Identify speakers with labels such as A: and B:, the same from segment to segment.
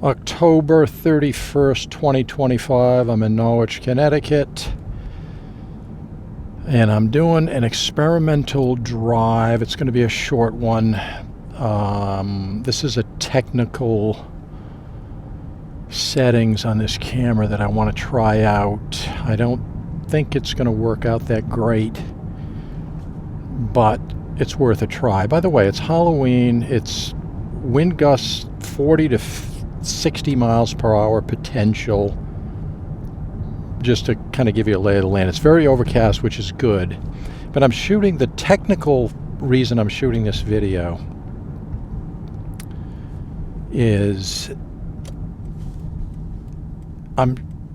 A: October 31st, 2025. I'm in Norwich, Connecticut. And I'm doing an experimental drive. It's going to be a short one. This is a technical settings on this camera that I want to try out. I don't think it's going to work out that great, but it's worth a try. By the way, it's Halloween. It's wind gusts 40 to 60 miles per hour potential, just to kind of give you a lay of the land. It's very overcast, which is good, but I'm shooting, the technical reason I'm shooting this video is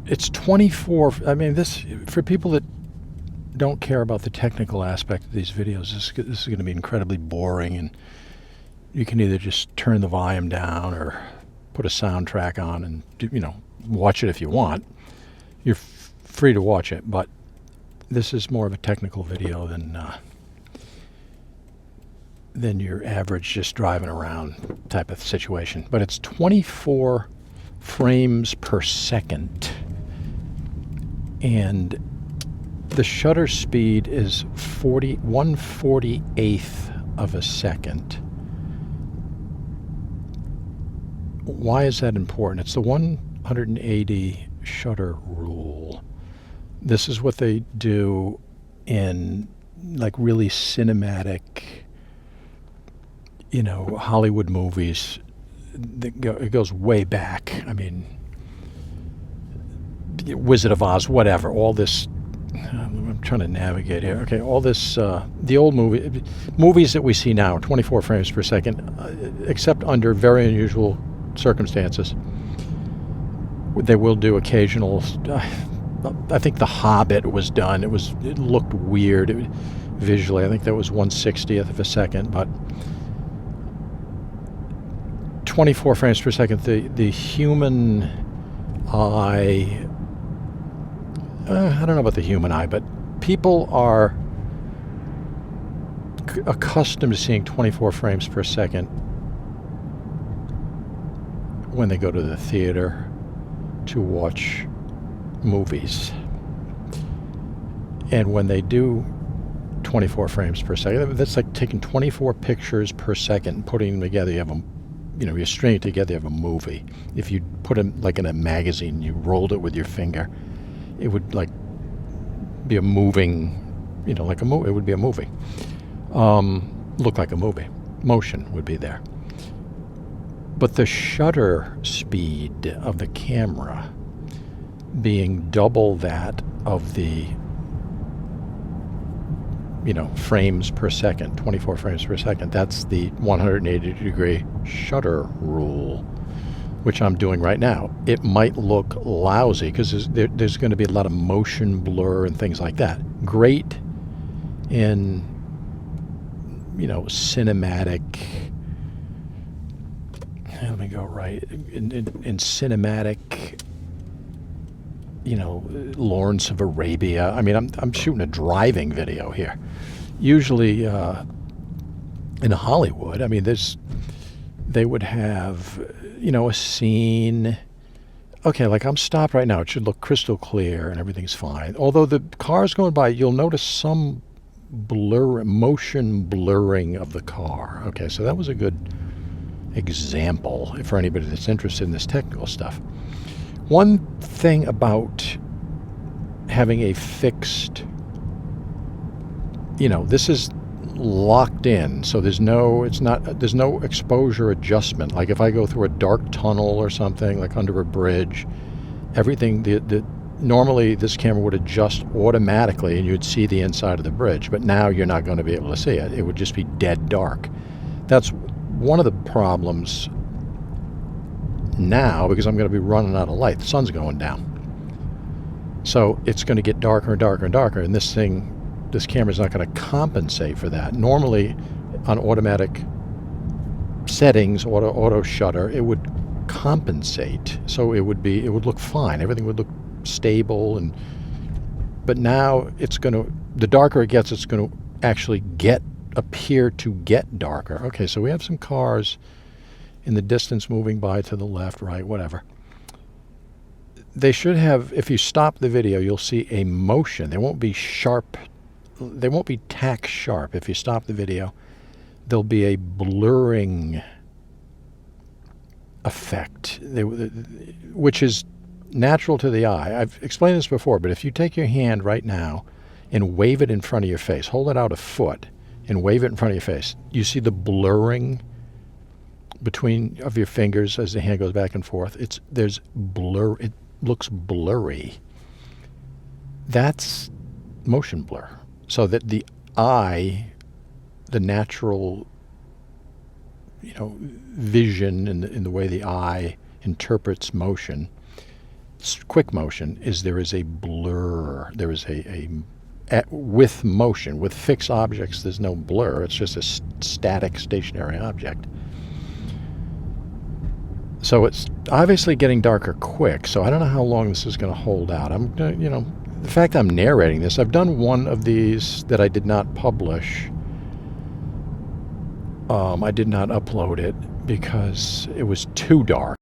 A: it's 24, I mean, this, for people that don't care about the technical aspect of these videos, this is going to be incredibly boring, and you can either just turn the volume down or put a soundtrack on and, watch it if you want. You're free to watch it, but this is more of a technical video than your average just driving around type of situation. But it's 24 frames per second, and the shutter speed is 1/48th of a second. Why is that important? It's the 180 shutter rule. This is what they do in like really cinematic, Hollywood movies. It goes way back. I mean, Wizard of Oz, whatever. All this, I'm trying to navigate here. Okay, all this, the old movies that we see now, 24 frames per second, except under very unusual circumstances. They will do occasional. I think The Hobbit was done. It looked weird visually. I think that was 1/60th of a second, but 24 frames per second. The human eye. I don't know about the human eye, but people are accustomed to seeing 24 frames per second when they go to the theater to watch movies. And when they do 24 frames per second, that's like taking 24 pictures per second and putting them together. You have you string it together, you have a movie. If you put them like in a magazine, you rolled it with your finger, it would like be a moving, like a movie. It would be a movie. Look like a movie. Motion would be there. But the shutter speed of the camera being double that of the, frames per second, 24 frames per second, that's the 180-degree shutter rule, which I'm doing right now. It might look lousy because there's going to be a lot of motion blur and things like that. Great in, cinematic. Let me go right. In cinematic, Lawrence of Arabia. I mean, I'm shooting a driving video here. Usually in Hollywood, I mean, they would have, a scene. Okay, like I'm stopped right now. It should look crystal clear and everything's fine. Although the car's going by, you'll notice some motion blurring of the car. Okay, so that was a good example for anybody that's interested in this technical stuff. One thing about having a fixed, this is locked in, so there's no exposure adjustment. Like if I go through a dark tunnel or something, like under a bridge, everything, normally this camera would adjust automatically and you'd see the inside of the bridge, but now you're not going to be able to see it. It would just be dead dark. That's one of the problems now, because I'm going to be running out of light. The sun's going down. So it's going to get darker and darker and darker, and this camera's not going to compensate for that. Normally on automatic settings, auto shutter, it would compensate. So it would look fine. Everything would look stable, but now the darker it gets, it's going to actually appear to get darker. Okay, so we have some cars in the distance moving by to the left, right, whatever. They should have, if you stop the video, you'll see a motion. They won't be sharp. They won't be tack sharp. If you stop the video, there'll be a blurring effect, which is natural to the eye. I've explained this before, but if you take your hand right now and wave it in front of your face, hold it out a foot and wave it in front of your face, you see the blurring between of your fingers as the hand goes back and forth. There's blur. It looks blurry. That's motion blur. So that the eye, the natural, vision in the way the eye interprets motion, quick motion, is there is a blur. There is with motion, with fixed objects, there's no blur. It's just a static, stationary object. So it's obviously getting darker quick, so I don't know how long this is going to hold out. The fact I'm narrating this, I've done one of these that I did not publish. I did not upload it because it was too dark.